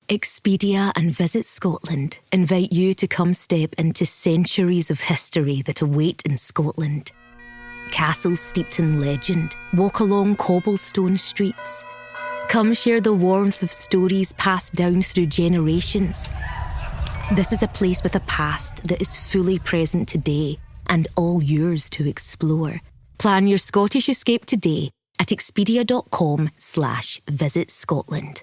Expedia and Visit Scotland invite you to come step into centuries of history that await in Scotland. Castles steeped in legend walk along cobblestone streets. Come share the warmth of stories passed down through generations. This is a place with a past that is fully present today and all yours to explore. Plan your Scottish escape today at expedia.com/Visit Scotland.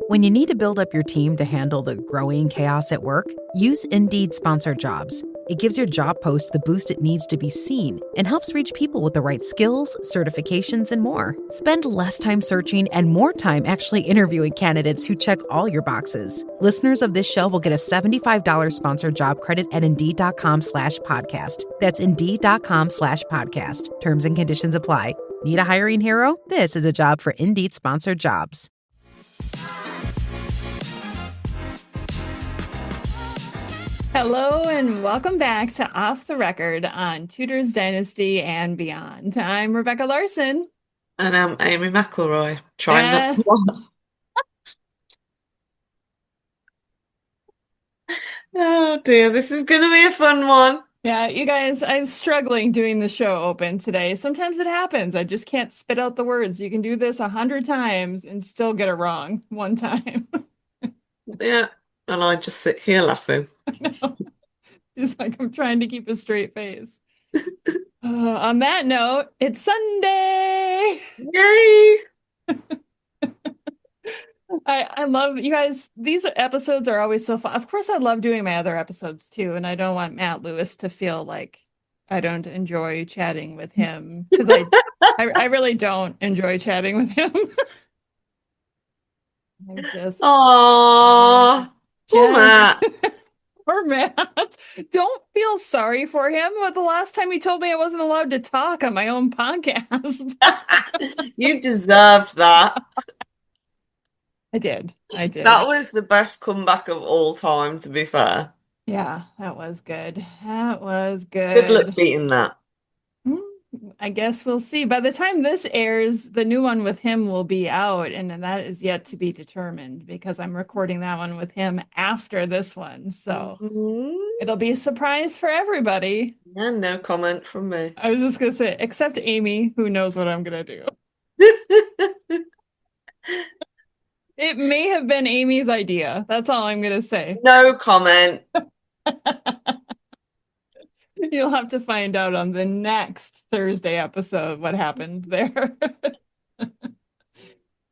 When you need to build up your team to handle the growing chaos at work, use Indeed Sponsored Jobs. It gives your job post the boost it needs to be seen and helps reach people with the right skills, certifications, and more. Spend less time searching and more time actually interviewing candidates who check all your boxes. Listeners of this show will get a $75 sponsored job credit at Indeed.com/podcast. That's Indeed.com/podcast. Terms and conditions apply. Need a hiring hero? This is a job for Indeed Sponsored Jobs. Hello and welcome back to Off the Record on Tudors Dynasty and Beyond. I'm Rebecca Larson. And I'm Amy McElroy. Trying not to laugh. Oh dear, this is going to be a fun one. Yeah, you guys, I'm struggling doing the show open today. Sometimes it happens. I just can't spit out the words. You can do this 100 times and still get it wrong one time. Yeah, and I just sit here laughing. It's like I'm trying to keep a straight face. On that note, it's Sunday. Yay! I love you guys. These episodes are always so fun. Of course, I love doing my other episodes too, and I don't want Matt Lewis to feel like I don't enjoy chatting with him because I really don't enjoy chatting with him. I just Aww, poor Matt. Poor Matt. Don't feel sorry for him. But the last time he told me I wasn't allowed to talk on my own podcast. You deserved that. I did. That was the best comeback of all time, to be fair. Yeah, that was good. That was good. Good luck beating that. I guess we'll see. By the time this airs, the new one with him will be out, and that is yet to be determined because I'm recording that one with him after this one. So it'll be a surprise for everybody. Yeah, no comment from me. I was just going to say, except Amy, who knows what I'm going to do. It may have been Amy's idea. That's all I'm going to say. No comment. You'll have to find out on the next Thursday episode what happened there.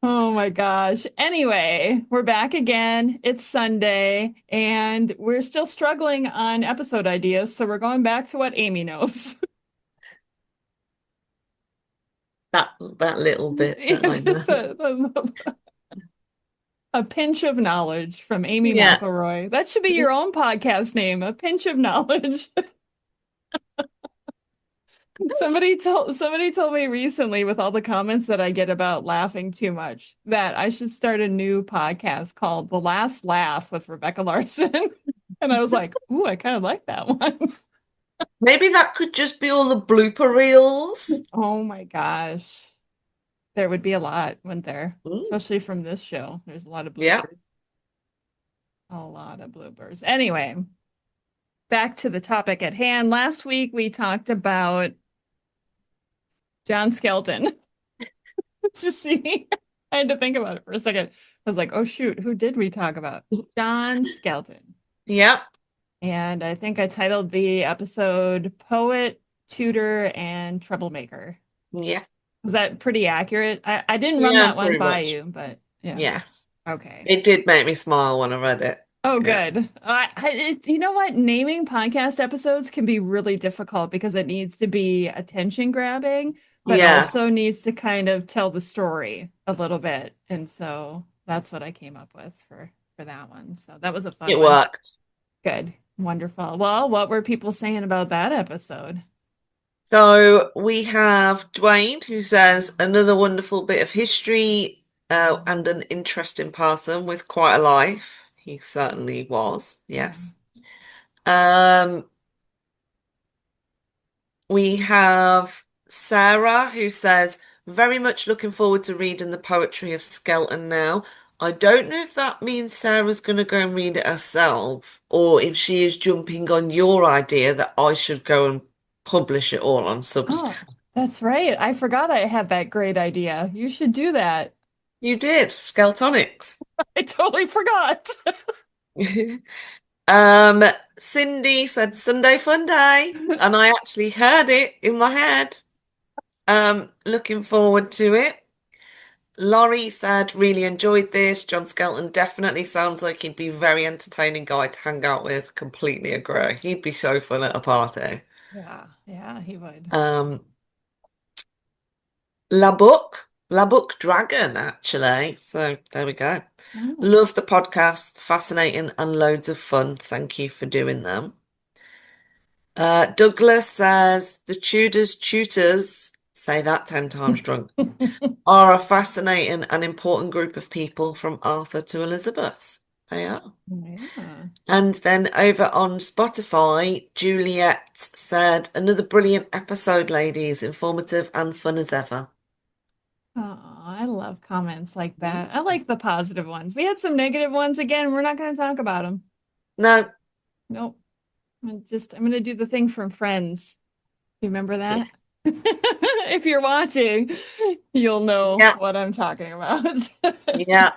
Oh my gosh. Anyway, we're back again. It's Sunday, and we're still struggling on episode ideas, so we're going back to what Amy knows. That little bit. Just a pinch of knowledge from Amy McElroy. That should be your own podcast name, A Pinch of Knowledge. Somebody told me recently, with all the comments that I get about laughing too much, that I should start a new podcast called The Last Laugh with Rebecca Larson. And I was like, ooh, I kind of like that one. Maybe that could just be all the blooper reels. Oh my gosh. There would be a lot, wouldn't there? Ooh. Especially from this show. There's a lot of bloopers. Yeah. A lot of bloopers. Anyway, back to the topic at hand. Last week we talked about John Skelton. Just see, I had to think about it for a second. I was like, oh shoot, who did we talk about? John Skelton. Yep. And I think I titled the episode Poet, Tutor, and Troublemaker. Yeah. Is that pretty accurate? I didn't run that one by you, but yeah. Yes. Okay. It did make me smile when I read it. Oh, good. You know what? Naming podcast episodes can be really difficult because it needs to be attention grabbing, but also needs to kind of tell the story a little bit. And so that's what I came up with for that one. So that was a fun one. It worked. Good. Wonderful. Well, what were people saying about that episode? So we have Dwayne, who says another wonderful bit of history and an interesting person with quite a life. He certainly was, yes. We have Sarah, who says, very much looking forward to reading the poetry of Skelton now. I don't know if that means Sarah's going to go and read it herself, or if she is jumping on your idea that I should go and publish it all on Oh, Substack. that's right. I forgot I had that great idea. You should do that. You did, Skeltonics. I totally forgot. Um, Cindy said Sunday fun day, and I actually heard it in my head. Looking forward to it. Laurie said, really enjoyed this. John Skelton definitely sounds like he'd be a very entertaining guy to hang out with. Completely agree. He'd be so fun at a party. Yeah, he would. La Book Dragon, actually. So there we go. Oh. Love the podcast. Fascinating and loads of fun. Thank you for doing them. Douglas says, the Tudors tutors, say that 10 times drunk, are a fascinating and important group of people from Arthur to Elizabeth. They are. Yeah. And then over on Spotify, Juliet said, another brilliant episode, ladies. Informative and fun as ever. Oh, I love comments like that. I like the positive ones. We had some negative ones. Again, we're not going to talk about them. No. Nope. I'm going to do the thing from Friends. You remember that? Yeah. If you're watching, you'll know what I'm talking about. Yeah.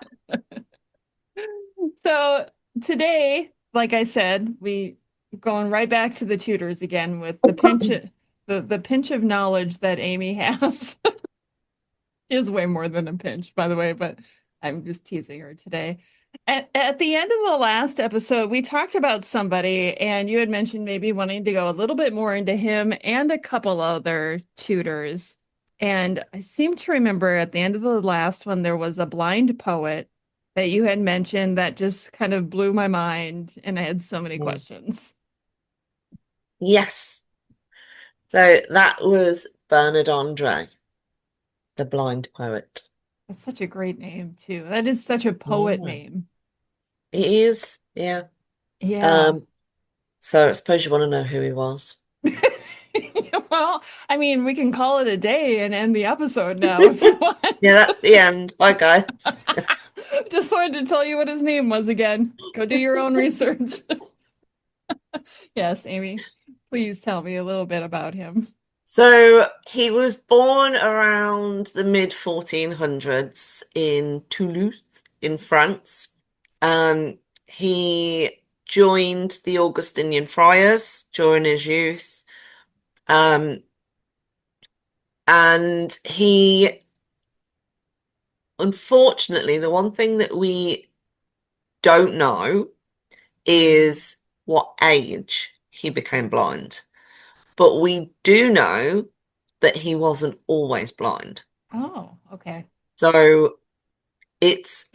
So today, like I said, we going right back to the Tudors again with the pinch of knowledge that Amy has. Is way more than a pinch, by the way, but I'm just teasing her today. At the end of the last episode, we talked about somebody, and you had mentioned maybe wanting to go a little bit more into him and a couple other tutors. And I seem to remember at the end of the last one, there was a blind poet that you had mentioned that just kind of blew my mind, and I had so many questions. Yes. So that was Bernard André, the blind poet. That's such a great name, too. That is such a poet name. It is, yeah. Yeah. So I suppose you want to know who he was. Well, I mean, we can call it a day and end the episode now if you want. Yeah, that's the end. Bye, guys. Just wanted to tell you what his name was again. Go do your own research. Yes, Amy, please tell me a little bit about him. So he was born around the mid 1400s in Toulouse in France. He joined the Augustinian friars during his youth. And he, unfortunately, the one thing that we don't know is what age he became blind. But we do know that he wasn't always blind. Oh, okay. So it's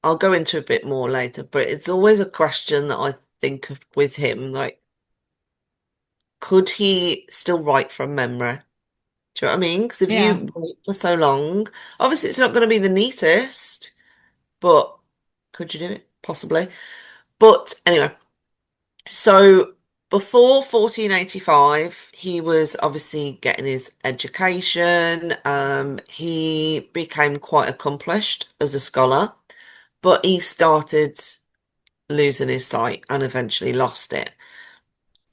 I'll go into a bit more later, but it's always a question that I think of with him, like, could he still write from memory? Do you know what I mean? Because if you write for so long, obviously it's not going to be the neatest, but could you do it? Possibly. But anyway, so before 1485, he was obviously getting his education. He became quite accomplished as a scholar, but he started losing his sight and eventually lost it.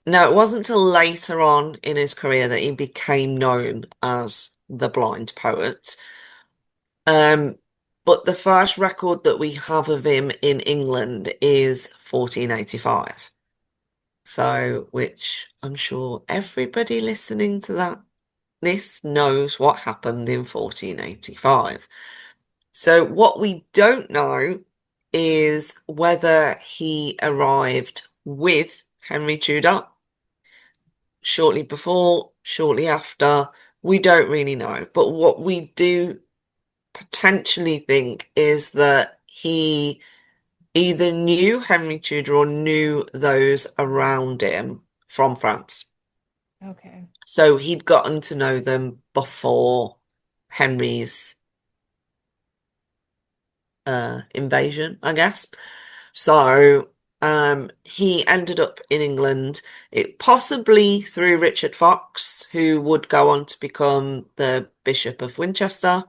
Now, it wasn't until later on in his career that he became known as the blind poet. But the first record that we have of him in England is 1485. So, which I'm sure everybody listening to this knows what happened in 1485. So what we don't know is whether he arrived with Henry Tudor shortly before, shortly after. We don't really know. But what we do potentially think is that he either knew Henry Tudor or knew those around him from France. Okay. So he'd gotten to know them before Henry's invasion, I guess. So he ended up in England, possibly through Richard Fox, who would go on to become the Bishop of Winchester.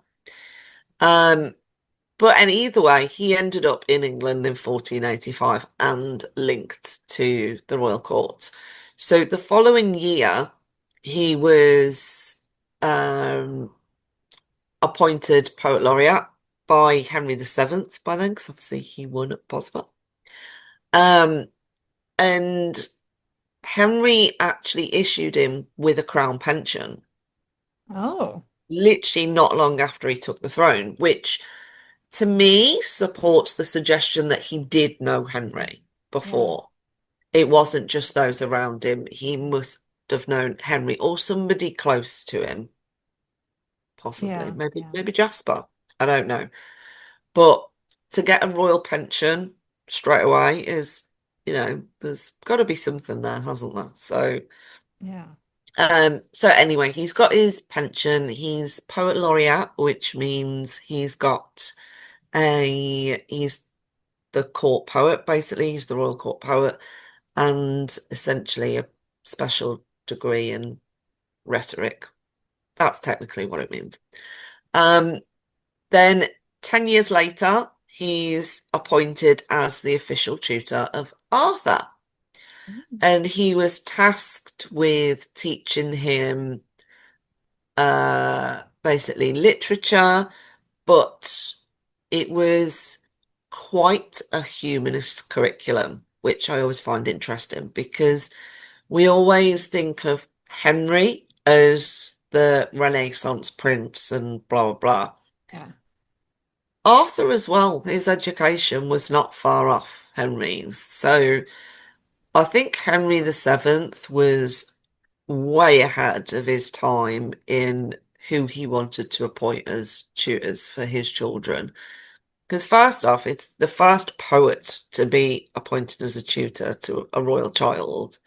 But either way, he ended up in England in 1485 and linked to the royal court. So the following year, he was appointed poet laureate by Henry VII by then, because obviously he won at Boswell. And Henry actually issued him with a crown pension. Oh. Literally not long after he took the throne, which to me supports the suggestion that he did know Henry before. It wasn't just those around him. He must have known Henry or somebody close to him. Possibly. Maybe Jasper. I don't know. But to get a royal pension straight away is, there's got to be something there, hasn't there? So Yeah. So anyway, he's got his pension. He's poet laureate, which means he's the court poet, basically. He's the royal court poet, and essentially a special degree in rhetoric. That's technically what it means. Then 10 years later, he's appointed as the official tutor of Arthur. And he was tasked with teaching him basically literature, but it was quite a humanist curriculum, which I always find interesting because we always think of Henry as the Renaissance prince and blah, blah, blah. Yeah. Arthur as well, his education was not far off Henry's. So I think Henry VII was way ahead of his time in who he wanted to appoint as tutors for his children. Because first off, it's the first poet to be appointed as a tutor to a royal child,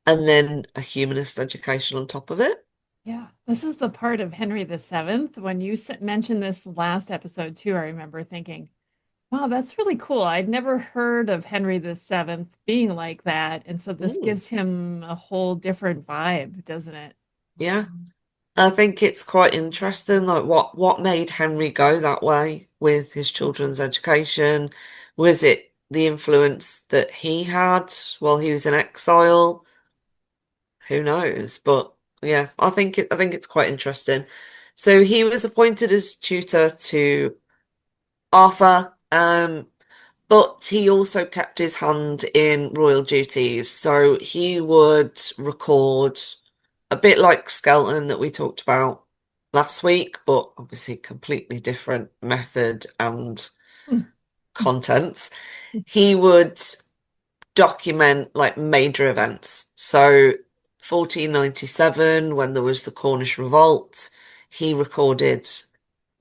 and then a humanist education on top of it. Yeah, this is the part of Henry VII. When you mentioned this last episode too, I remember thinking, wow, that's really cool. I'd never heard of Henry VII being like that. And so this gives him a whole different vibe, doesn't it? Yeah. I think it's quite interesting, like what made Henry go that way with his children's education? Was it the influence that he had while he was in exile? Who knows? But yeah, I think it's quite interesting. So he was appointed as tutor to Arthur, but he also kept his hand in royal duties. So he would record a bit like Skelton that we talked about last week, but obviously completely different method and contents. He would document like major events. So 1497, when there was the Cornish Revolt, he recorded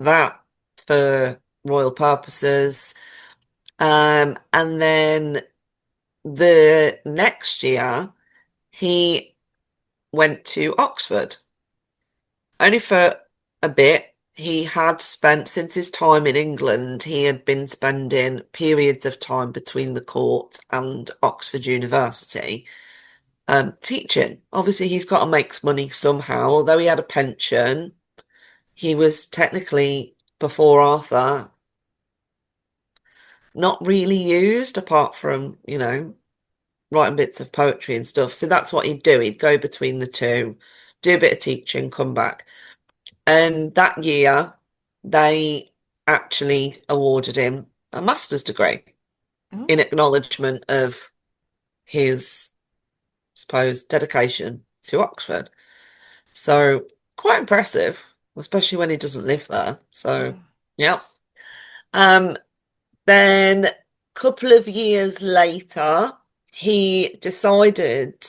that for royal purposes. And then the next year, he went to Oxford. Only for a bit. He had spent, since his time in England, he had been spending periods of time between the court and Oxford University teaching. Obviously, he's got to make money somehow. Although he had a pension, he was technically, before Arthur, not really used apart from, writing bits of poetry and stuff. So that's what he'd do. He'd go between the two, do a bit of teaching, come back. And that year, they actually awarded him a master's degree in acknowledgement of his, I suppose, dedication to Oxford. So quite impressive, especially when he doesn't live there. So, yeah. Then a couple of years later, he decided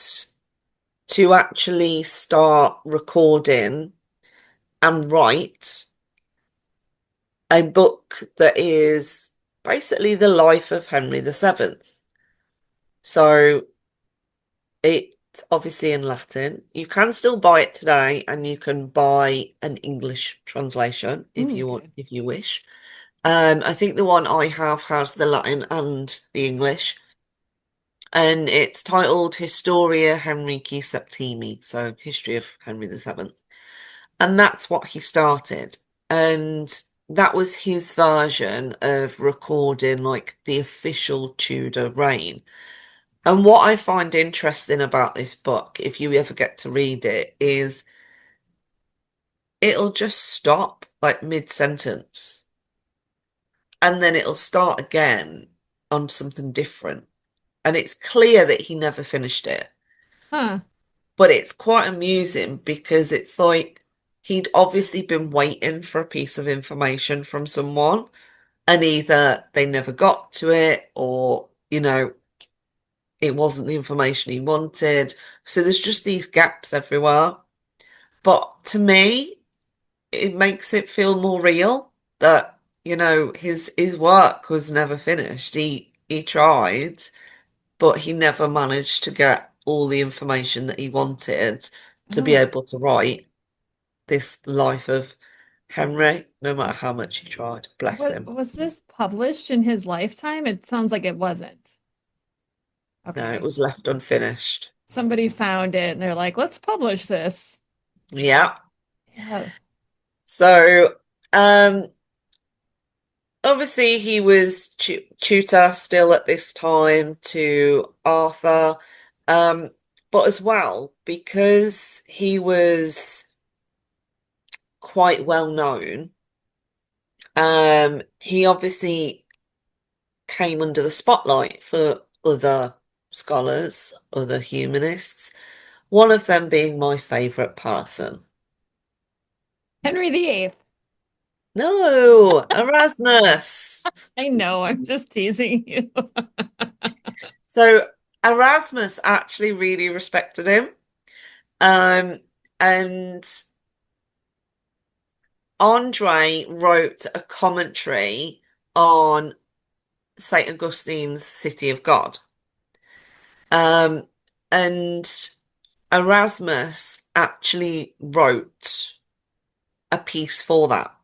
to actually start recording and write a book that is basically the life of Henry VII. So it's obviously in Latin. You can still buy it today, and you can buy an English translation if you want, if you wish. I think the one I have has the Latin and the English. And it's titled Historia Henrici Septimi, so History of Henry VII. And that's what he started. And that was his version of recording like the official Tudor reign. And what I find interesting about this book, if you ever get to read it, is it'll just stop like mid-sentence and then it'll start again on something different. And it's clear that he never finished it. Huh. But it's quite amusing because it's like he'd obviously been waiting for a piece of information from someone, and either they never got to it or, it wasn't the information he wanted. So there's just these gaps everywhere. But to me, it makes it feel more real that, his work was never finished. He tried, but he never managed to get all the information that he wanted to be Oh. able to write this life of Henry, no matter how much he tried. Bless What him. was this published in his lifetime? It sounds like it wasn't. No, it Okay. was left unfinished. Somebody found it and they're like, let's publish this. Yeah. Yeah. So, obviously he was tutor still at this time to Arthur, um, but as well because he was quite well known, he obviously came under the spotlight for other scholars, other humanists, one of them being my favourite person. Henry VIII. No, Erasmus. I know, I'm just teasing you. So Erasmus actually really respected him. Um, and André wrote a commentary on St. Augustine's City of God. Um, and Erasmus actually wrote a piece for that.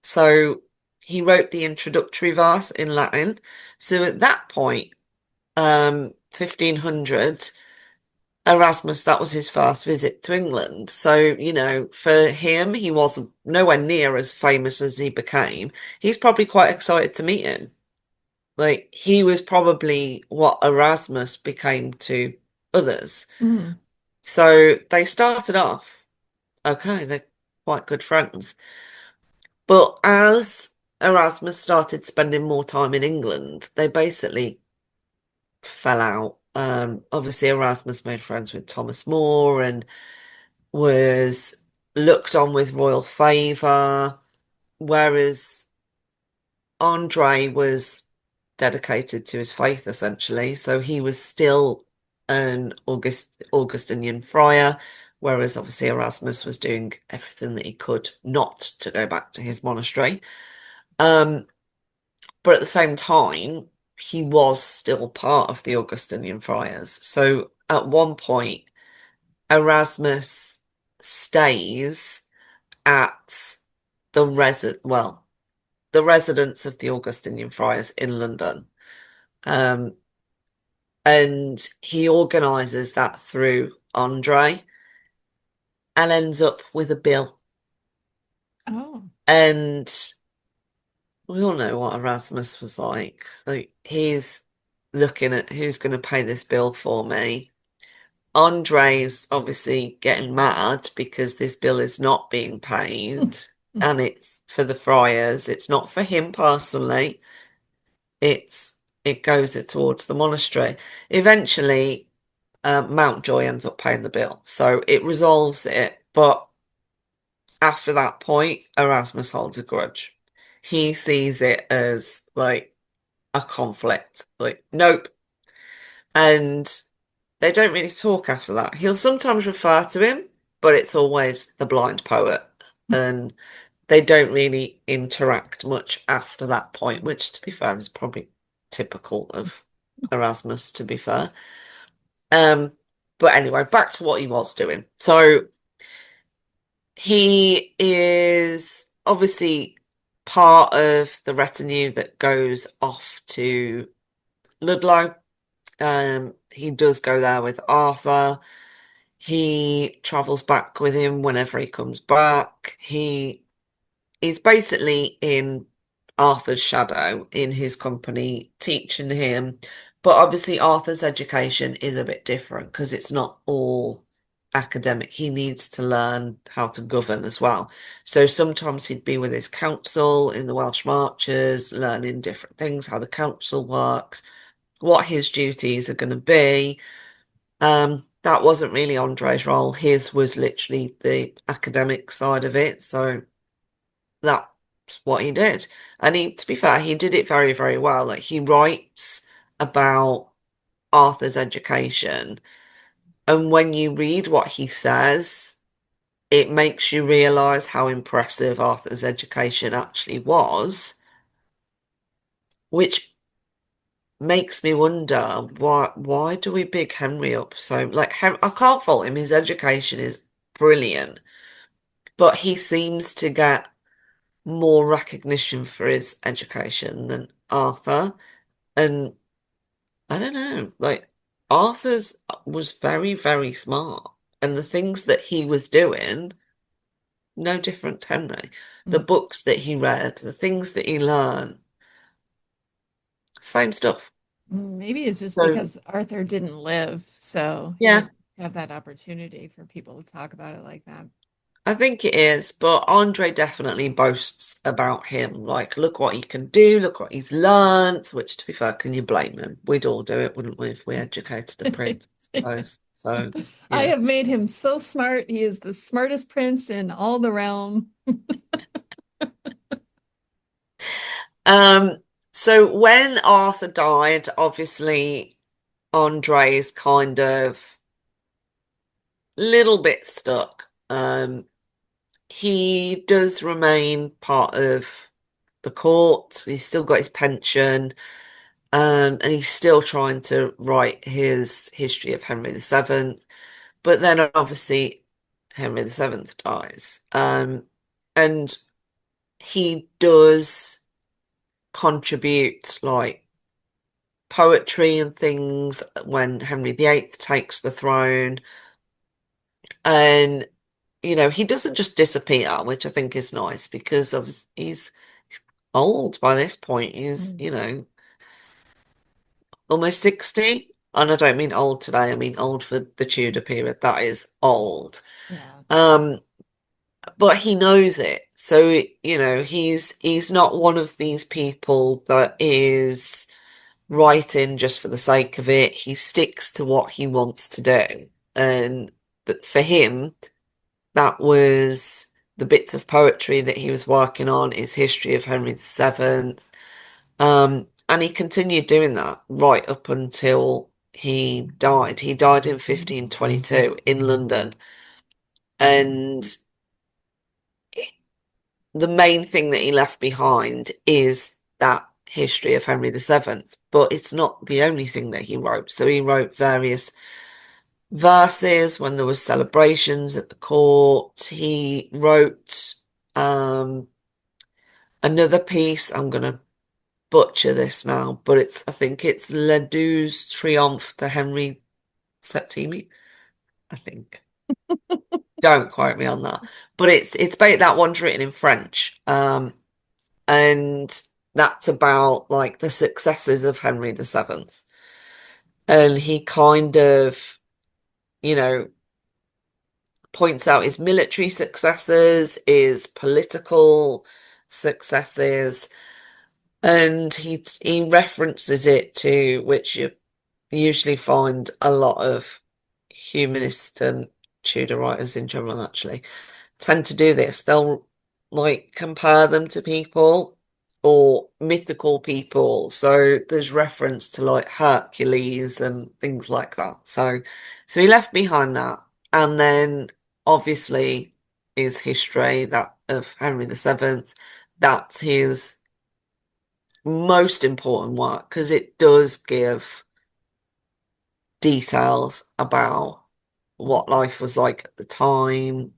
So he wrote the introductory verse in Latin. So at that point, 1500, Erasmus, that was his first visit to England. So, for him, he wasn't nowhere near as famous as he became. He's probably quite excited to meet him. Like, he was probably what Erasmus became to others. Mm. So they started off, okay, they're quite good friends. But as Erasmus started spending more time in England, they basically fell out. Obviously, Erasmus made friends with Thomas More and was looked on with royal favour, whereas André was dedicated to his faith essentially. So he was still an Augustinian friar, whereas obviously Erasmus was doing everything that he could not to go back to his monastery. Um, but at the same time, he was still part of the Augustinian friars. So at one point, Erasmus stays at the residence of the Augustinian friars in London. Um, and he organises that through André and ends up with a bill. Oh. And we all know what Erasmus was like. Like he's looking at who's going to pay this bill for me. Andre's obviously getting mad because this bill is not being paid and it's for the friars. It's not for him personally. It goes it towards the monastery. Eventually, Mountjoy ends up paying the bill, so it resolves it. But after that point, Erasmus holds a grudge. He sees it as like a conflict. Like, nope. And they don't really talk after that. He'll sometimes refer to him, but it's always the blind poet. And they don't really interact much after that point, which, to be fair, is probably typical of Erasmus, to be fair. But anyway, back to what he was doing. So he is obviously part of the retinue that goes off to Ludlow. He does go there with Arthur. He travels back with him whenever he comes back. He he's basically in Arthur's shadow in his company, teaching him. But obviously, Arthur's education is a bit different because it's not all academic. He needs to learn how to govern as well. So sometimes he'd be with his council in the Welsh Marches, learning different things, how the council works, what his duties are going to be. That wasn't really Andre's role. His was literally the academic side of it. So that's what he did. And he, to be fair, he did it very, very well. Like he writes about Arthur's education, and when you read what he says, it makes you realise how impressive Arthur's education actually was, which makes me wonder why do we big Henry up so like I can't fault him. His education is brilliant, but he seems to get more recognition for his education than Arthur. And I don't know, like Arthur's was very, very smart. And the things that he was doing, no different to Henry. The books that he read, the things that he learned, same stuff. Maybe it's just So because Arthur didn't live, so he yeah, didn't have that opportunity for people to talk about it like that. I think it is, but Andre definitely boasts about him. Like, look what he can do, look what he's learned, which to be fair, can you blame him? We'd all do it, wouldn't we, if we educated a prince, I suppose. So, I yeah. have made him so smart. He is the smartest prince in all the realm. Um, so when Arthur died, obviously Andre is kind of little bit stuck. He does remain part of the court. He's still got his pension. And he's still trying to write his history of Henry VII. But then obviously Henry VII dies. And he does contribute like poetry and things when Henry VIII takes the throne. And, he doesn't just disappear, which I think is nice because of he's old by this point. He's, almost 60. And I don't mean old today, I mean old for the Tudor period. That is old. Yeah. Um, but he knows it. So, he's not one of these people that is writing just for the sake of it. He sticks to what he wants to do. And for him, that was the bits of poetry that he was working on, his history of Henry VII. And he continued doing that right up until he died. He died in 1522 in London. And the main thing that he left behind is that history of Henry VII. But it's not the only thing that he wrote. So he wrote various verses when there was celebrations at the court. He wrote another piece. I'm going to butcher this now, but I think it's Le Douze Triomphe de Henry VII, I think. Don't quote me on that. But it's about that one's written in French. And that's about like the successes of Henry VII. And he kind of, you know, points out his military successes, his political successes, and he references it to which you usually find a lot of humanist and Tudor writers in general actually tend to do this. They'll like compare them to people or mythical people. So there's reference to like Hercules and things like that. So he left behind that. And then obviously his history that of Henry VII, that's his most important work because it does give details about what life was like at the time.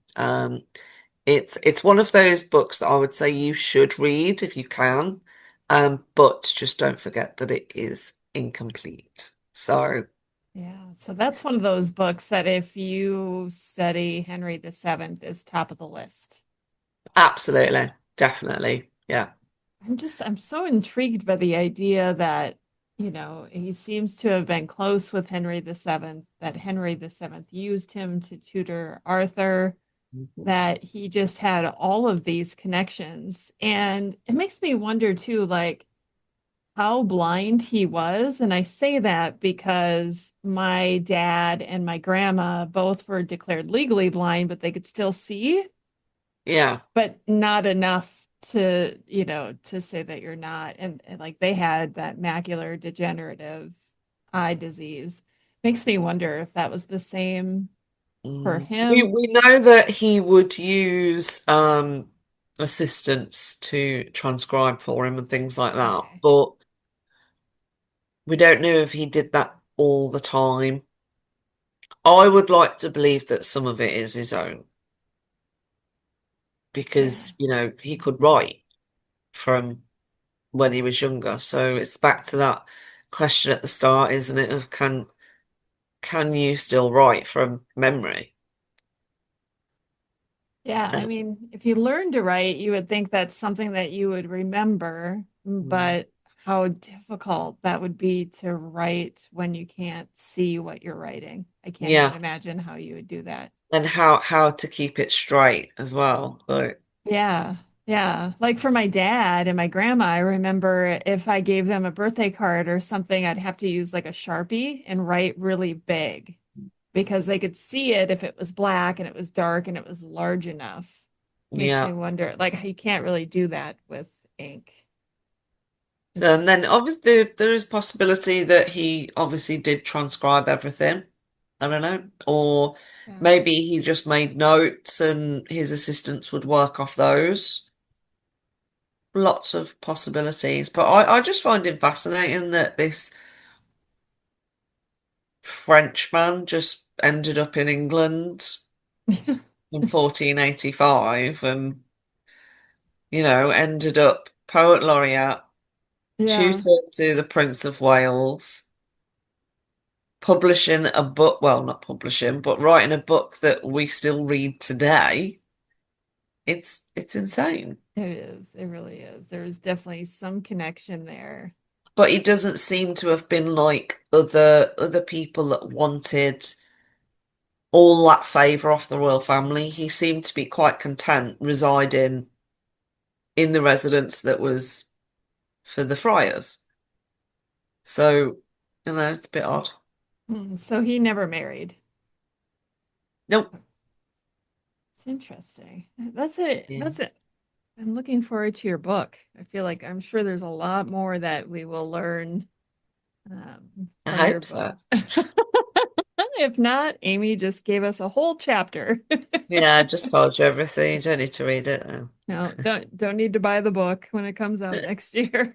It's one of those books that I would say you should read if you can, but just don't forget that it is incomplete. So Yeah. So that's one of those books that if you study Henry VII is top of the list. absolutely, definitely. Yeah. I'm so intrigued by the idea that, he seems to have been close with Henry VII, that Henry VII used him to tutor Arthur, Mhm. that he just had all of these connections. And it makes me wonder too, like how blind he was. And I say that because my dad and my grandma both were declared legally blind, but they could still see, Yeah. but not enough to, to say that you're not. And like they had that macular degenerative eye disease. Makes me wonder if that was the same for him. We know that he would use assistants to transcribe for him and things like that, Okay. but we don't know if he did that all the time. I would like to believe that some of it is his own Yeah. because, he could write from when he was younger. So it's back to that question at the start, isn't it? Of can you still write from memory? Yeah, I Uh, mean, if you learn to write, you would think that's something that you would remember, mm, but how difficult that would be to write when you can't see what you're writing. I can't even yeah, imagine how you would do that. and how to keep it straight as well. Like, Yeah, yeah. Like for my dad and my grandma, I remember if I gave them a birthday card or something, I'd have to use like a Sharpie and write really big because they could see it if it was black and it was dark and it was large enough. Makes me yeah. wonder, like you can't really do that with ink. Is And it? then obviously there is possibility that he obviously did transcribe everything. I don't know. Or Yeah. maybe he just made notes and his assistants would work off those. Lots of possibilities. But I just find it fascinating that this Frenchman just ended up in England in 1485 and, ended up poet laureate, Yeah. tutor to the Prince of Wales, publishing a book, well, not publishing, but writing a book that we still read today. It's insane. It is. It really is. There's definitely some connection there. But he doesn't seem to have been like other people that wanted all that favour off the royal family. He seemed to be quite content residing in the residence that was for the friars. So, it's a bit odd. So he never married. Nope. It's interesting. That's it. Yeah, That's it. I'm looking forward to your book. I feel like I'm sure there's a lot more that we will learn I from your hope book. so. If not, Amy just gave us a whole chapter. Yeah, I just told you everything. You don't need to read it now. No, don't need to buy the book when it comes out next year.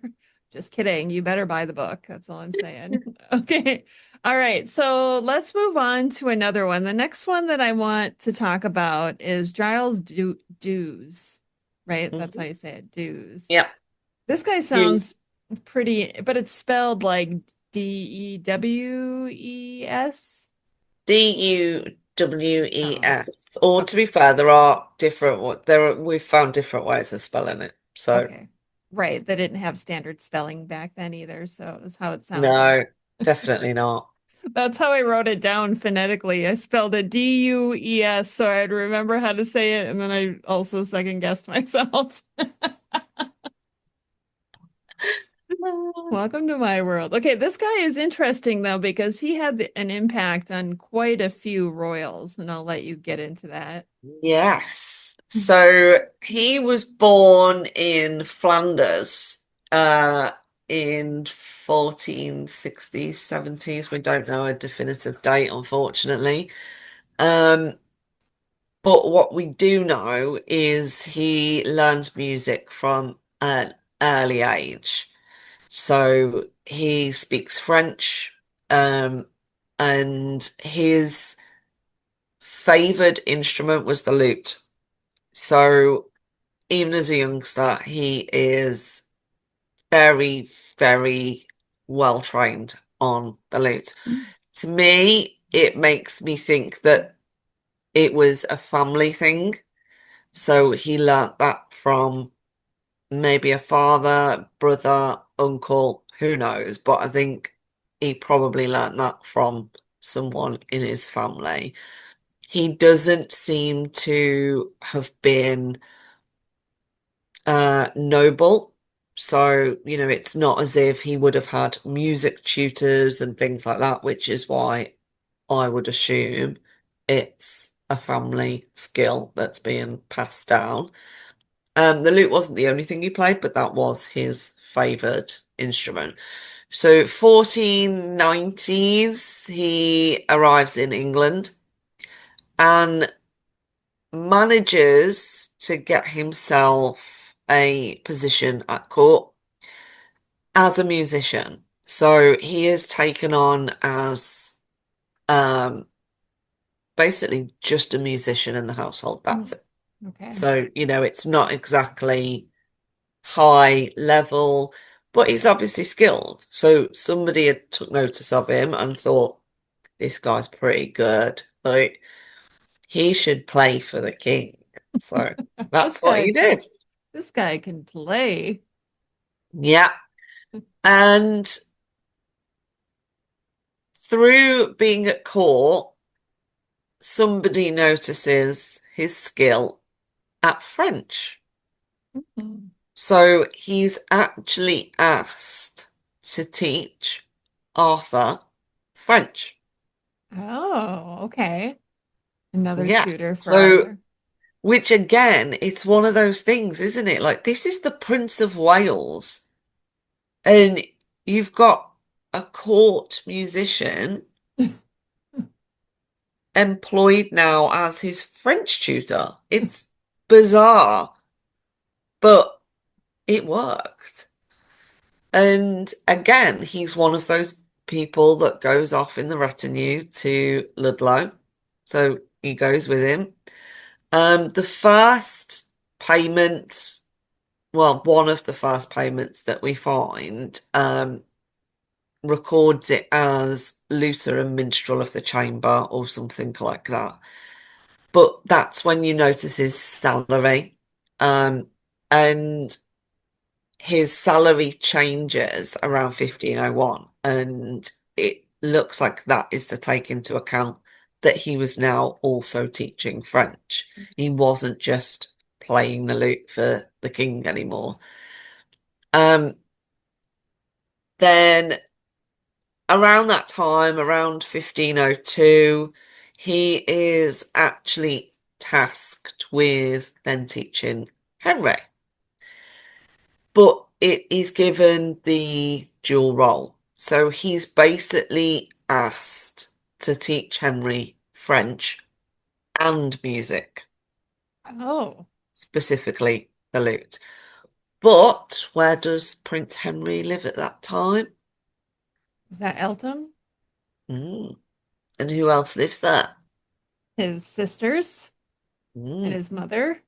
Just kidding. You better buy the book. That's all I'm saying. Okay. All right. So let's move on to another one. The next one that I want to talk about is Duwes, right? That's how Mhm. you say it, Duwes. Yep. This guy Use sounds pretty, but it's spelled like Dewes. Oh, Duwes. Or to okay. be fair, there are we've found different ways of spelling it. So Okay. Right. They didn't have standard spelling back then either, so it was how it sounded. no, definitely not. That's how I wrote it down phonetically. I spelled it Dues so I'd remember how to say it, and then I also second guessed myself. Welcome to my world. Okay, this guy is interesting though because he had an impact on quite a few royals, and I'll let you get into that. Yes. So he was born in Flanders in 1460s, 70s. We don't know a definitive date, unfortunately. Um, but what we do know is he learned music from an early age. So he speaks French, um, and his favored instrument was the lute. So even as a youngster, he is very, very well trained on the lute. To me, it makes me think that it was a family thing. So he learnt that from maybe a father, brother, uncle, who knows? But I think he probably learnt that from someone in his family. He doesn't seem to have been noble. So, it's not as if he would have had music tutors and things like that, which is why I would assume it's a family skill that's being passed down. The lute wasn't the only thing he played, but that was his favoured instrument. So 1490s, he arrives in England and manages to get himself a position at court as a musician. So he is taken on as basically just a musician in the household. That's it. Okay. So, it's not exactly high level, but he's obviously skilled. So somebody had took notice of him and thought, this guy's pretty good. Like, he should play for the king. So that's what he did. This guy can play. Yeah. And through being at court, somebody notices his skill at French. Mm-hmm. So he's actually asked to teach Arthur French. Oh, okay. Another Yeah. tutor for So, Arthur. which again, it's one of those things, isn't it? Like, this is the Prince of Wales, and you've got a court musician employed now as his French tutor. It's bizarre, but it worked. And again, he's one of those people that goes off in the retinue to Ludlow. So he goes with him. The first payment, well, one of the first payments that we find, records it as luther and minstrel of the chamber or something like that. But that's when you notice his salary. And his salary changes around 1501, and it looks like that is to take into account that he was now also teaching French. He wasn't just playing the lute for the king anymore. Then around that time, around 1502, he is actually tasked with then teaching Henry. But it is given the dual role. So he's basically asked to teach Henry French and music, Oh, specifically the lute. But where does Prince Henry live at that time? is that Eltham? Mm. And who else lives there? His sisters and Mm. his mother?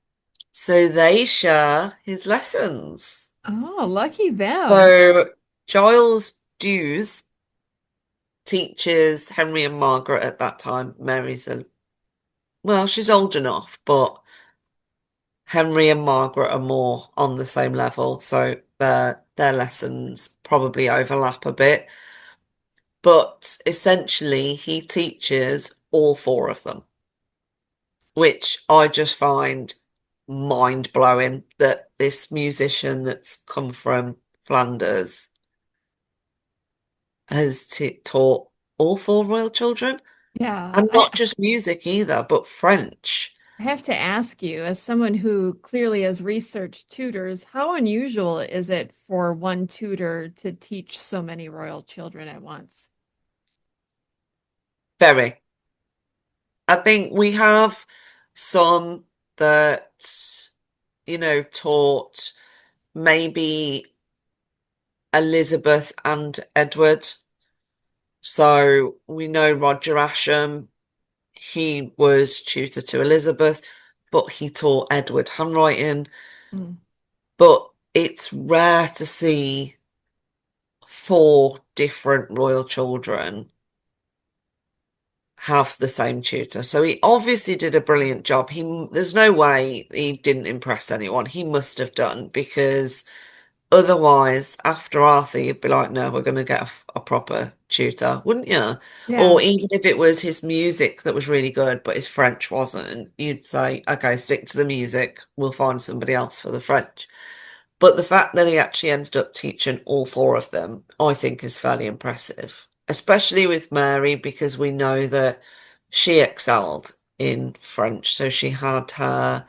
So they share his lessons. Oh, lucky them. So Giles Duwes teaches Henry and Margaret at that time. Well, she's old enough, but Henry and Margaret are more on the same level, so their lessons probably overlap a bit. But essentially, he teaches all four of them, which I just find mind-blowing that this musician that's come from Flanders has taught all four royal children. Yeah, And not just music either, but French. I have to ask you, as someone who clearly has researched tutors, how unusual is it for one tutor to teach so many royal children at once? Very. I think we have some that, taught maybe Elizabeth and Edward. So we know Roger Ascham, he was tutor to Elizabeth, but he taught Edward handwriting. Mm. But it's rare to see four different royal children have the same tutor. So he obviously did a brilliant job. There's no way he didn't impress anyone. He must have done, because otherwise, after Arthur, you'd be like, no, we're going to get a proper tutor, wouldn't you? Yeah. Or even if it was his music that was really good, but his French wasn't, you'd say, okay, stick to the music. We'll find somebody else for the French. But the fact that he actually ended up teaching all four of them, I think is fairly impressive, especially with Mary, because we know that she excelled in French. So she had her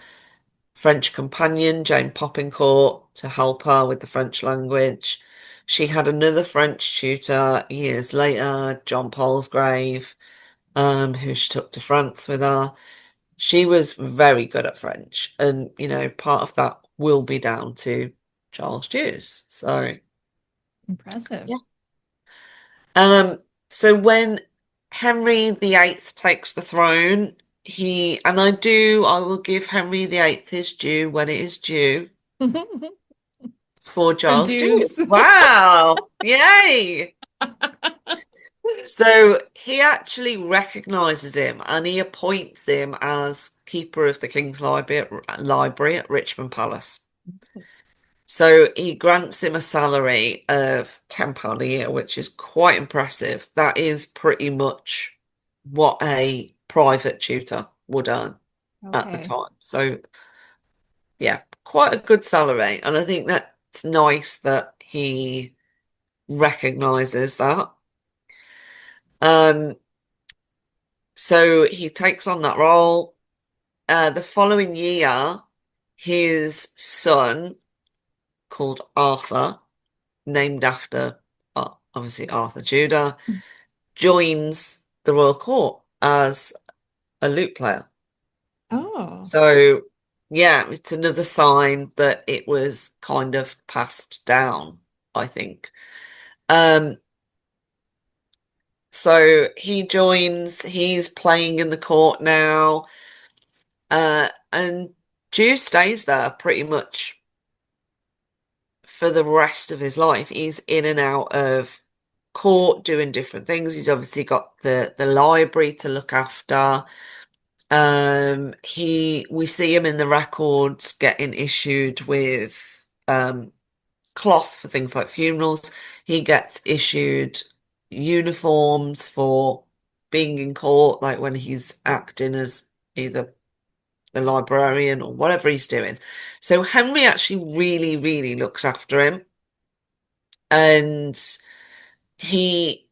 French companion, Jane Poppincourt, to help her with the French language. She had another French tutor years later, John Palsgrave, who she took to France with her. She was very good at French, and part of that will be down to Giles Duwes. So Impressive. yeah. So when Henry VIII takes the throne, I will give Henry VIII his due when it is due for Giles Duwes. Produce. Wow. Yay. So he actually recognises him and he appoints him as keeper of the King's Library at Richmond Palace. So he grants him a salary of £10 a year, which is quite impressive. That is pretty much what a private tutor would earn at the Okay. time. So yeah, quite a good salary. And I think that's nice that he recognises that. So he takes on that role. The following year, his son, called Arthur, named after obviously Arthur Tudor, joins the royal court as a lute player. Oh. So yeah, it's another sign that it was kind of passed down, I think. Um, so he's playing in the court now, and Jude stays there pretty much for the rest of his life. He's in and out of court doing different things. He's obviously got the library to look after. We see him in the records getting issued with cloth for things like funerals. He gets issued uniforms for being in court, like when he's acting as either the librarian or whatever he's doing. So Henry actually really, really looks after him. And he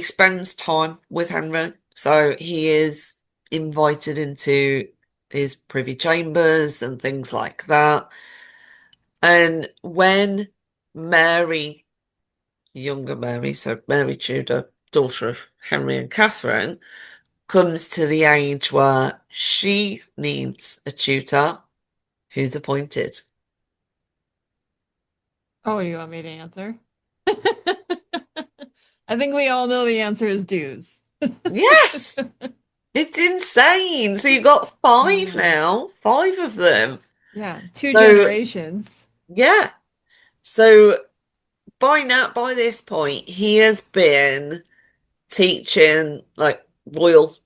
spends time with Henry. So he is invited into his privy chambers and things like that. And when Mary, younger Mary, so Mary Tudor, daughter of Henry and Catherine, comes to the age where she needs a tutor, who's appointed? Oh, you want me to answer? I think we all know the answer is dues. Yes! It's insane. So you got five Yeah. now, five of them. Yeah, two So generations. yeah. So by this point, he has been teaching like royal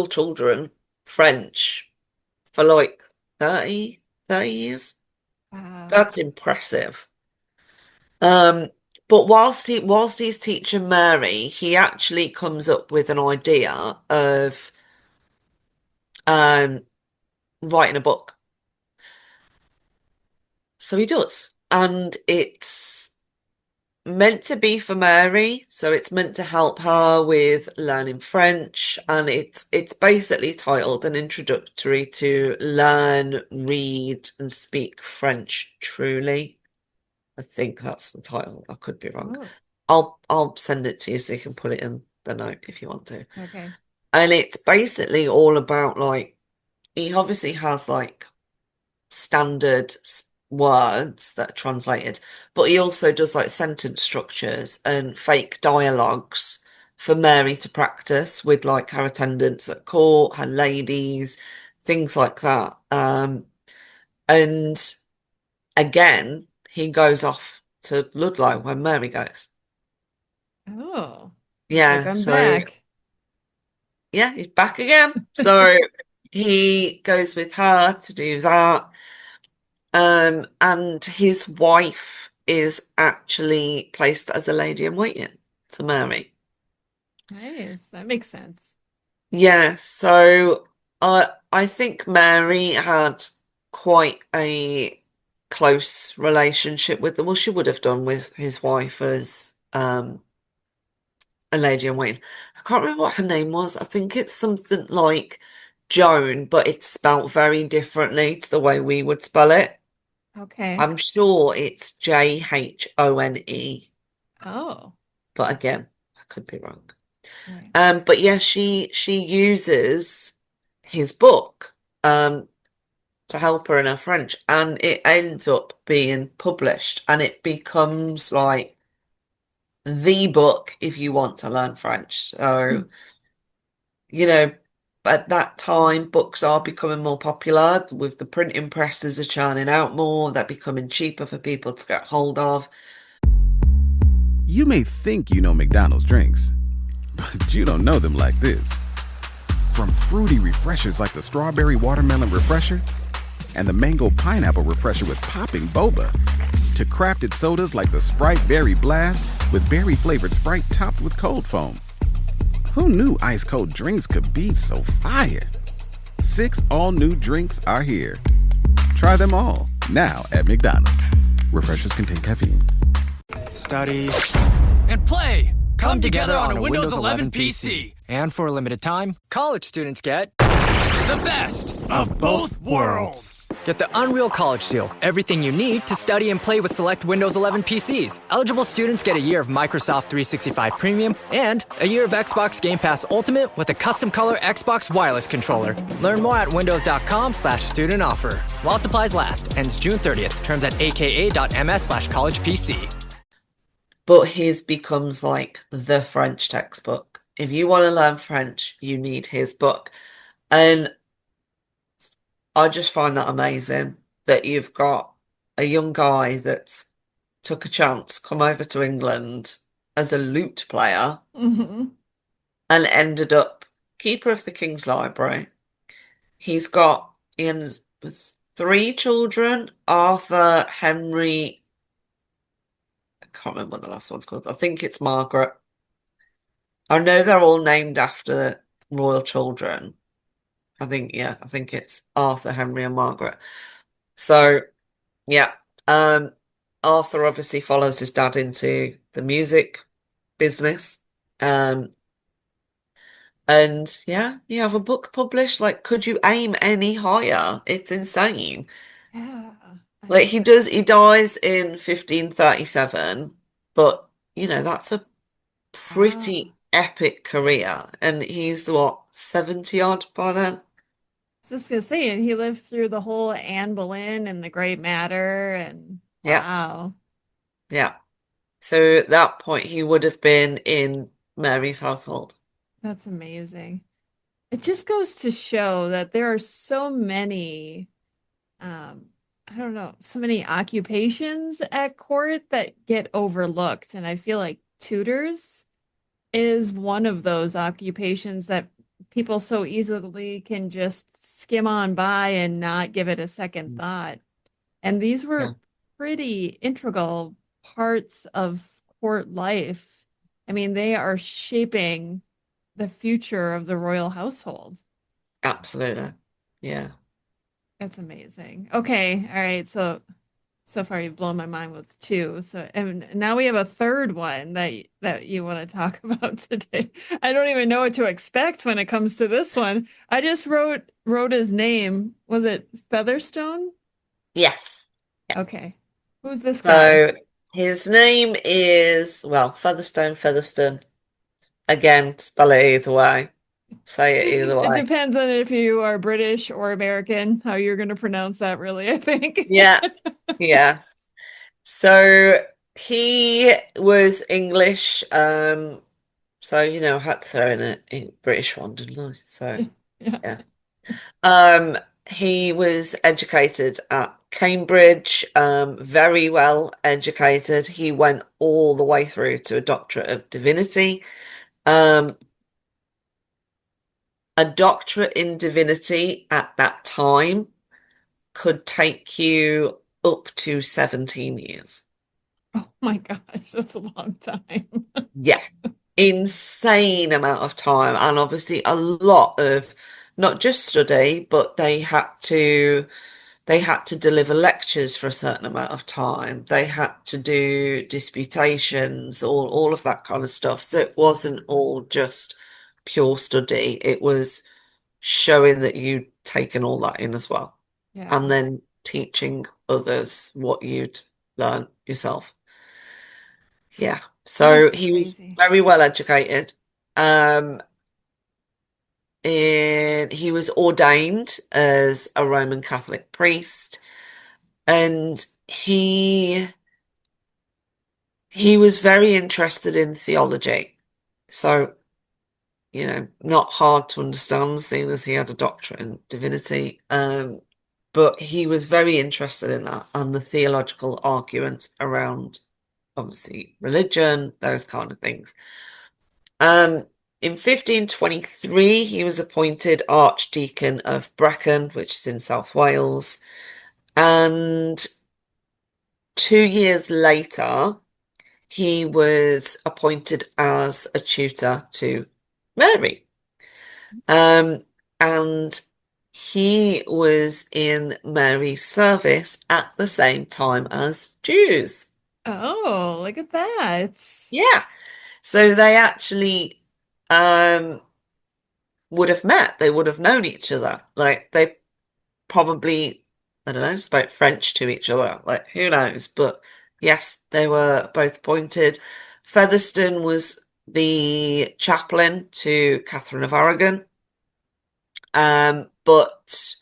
children French for like 30 years. Wow. That's impressive. Um, but whilst he's teaching Mary, he actually comes up with an idea of um writing a book. So he does. And it's meant to be for Mary, so it's meant to help her with learning French, and it's basically titled An Introductory to Learn, Read, and Speak French Truly. I think that's the title. I could be wrong. I'll send it to you so you can put it in the note if you want to. Okay. And it's basically all about like he obviously has like standard words that are translated, but he also does like sentence structures and fake dialogues for Mary to practice with like her attendants at court, her ladies, things like that. And again, he goes off to Ludlow when Mary goes. Oh, it's like Yeah, I'm so back. yeah, he's back again. So he goes with her to do that. And his wife is actually placed as a lady in waiting to Mary. Nice. That makes sense. Yeah, so I think Mary had quite a close relationship with them. Well, she would have done with his wife as a lady in waiting. I can't remember what her name was. I think it's something like Joan, but it's spelt very differently to the way we would spell it. Okay. I'm sure it's Jhone, Oh. but again, I could be wrong. Right. But yeah, she uses his book to help her in her French, and it ends up being published, and it becomes like the book if you want to learn French. So, you know, at that time, books are becoming more popular with the printing presses are churning out more, they're becoming cheaper for people to get hold of. You may think you know McDonald's drinks, but you don't know them like this. From fruity refreshers like the strawberry watermelon refresher and the mango pineapple refresher with popping boba, to crafted sodas like the Sprite Berry Blast with berry flavored Sprite topped with cold foam. Who knew ice cold drinks could be so fire? 6 all new drinks are here. Try them all now at McDonald's. Refreshers contain caffeine. Study and play come together on a Windows 11 PC. And for a limited time, college students get the best of both worlds. Get the Unreal College Deal. Everything you need to study and play with select Windows 11 PCs. Eligible students get a year of Microsoft 365 Premium and a year of Xbox Game Pass Ultimate with a custom color Xbox wireless controller. Learn more at windows.com/student offer. While supplies last. Ends June 30th. Terms at aka.ms/collegepc. But his becomes like the French textbook. If you want to learn French, you need his book. And I just find that amazing that you've got a young guy that's took a chance, come over to England as a lute player Mm-hmm. and ended up keeper of the King's Library. He has 3 children, Arthur, Henry, I can't remember what the last one's called. I think it's Margaret. I know they're all named after royal children. I think it's Arthur, Henry, and Margaret. So, yeah. Arthur obviously follows his dad into the music business. And yeah, you have a book published. Like, could you aim any higher? It's insane. Yeah. Like he dies in 1537, but that's a pretty epic career. And he's what, 70 odd by then? I was just gonna say, and he lived through the whole Anne Boleyn and the Great Matter, and Yeah. wow. Yeah. So at that point he would have been in Mary's household. That's amazing. It just goes to show that there are so many, I don't know, so many occupations at court that get overlooked. And I feel like tutors is one of those occupations that people so easily can just skim on by and not give it a second thought. And these were pretty integral parts of court life. I mean, they are shaping the future of the royal household. Absolutely. Yeah. That's amazing. Okay. All right. So far you've blown my mind with 2. So, and now we have a third one that you want to talk about today. I don't even know what to expect when it comes to this one. I just wrote his name. Was it Featherstone? Yes. Okay. Who's this guy? So his name is, well, Fetherston. Again, spell it either way. Say it either way. It depends on if you are British or American, how you're going to pronounce that, really, I think. Yeah. Yeah. So he was English. So, I had to throw in a British one, didn't I? So, Yeah. he was educated at Cambridge, very well educated. He went all the way through to a doctorate of divinity. a doctorate in divinity at that time could take you up to 17 years. Oh my gosh, that's a long time. Yeah, insane amount of time. And obviously a lot of not just study, but they had to deliver lectures for a certain amount of time. They had to do disputations, all of that kind of stuff. So it wasn't all just pure study. It was showing that you'd taken all that in as well. Yeah. And then teaching others what you'd learned yourself. Yeah. So That's he was crazy. very well educated. And he was ordained as a Roman Catholic priest, and he was very interested in theology. So, not hard to understand, seeing as he had a doctorate in divinity. But he was very interested in that and the theological arguments around, obviously, religion, those kind of things. In 1523, he was appointed Archdeacon of Brecon, which is in South Wales. And 2 years later, he was appointed as a tutor to Mary. And he was in Mary's service at the same time as Jews. Oh, look at that. Yeah. So they actually would have met. They would have known each other. Like, they probably, I don't know, spoke French to each other. Like, who knows? But yes, they were both appointed. Fetherston was the chaplain to Catherine of Aragon. But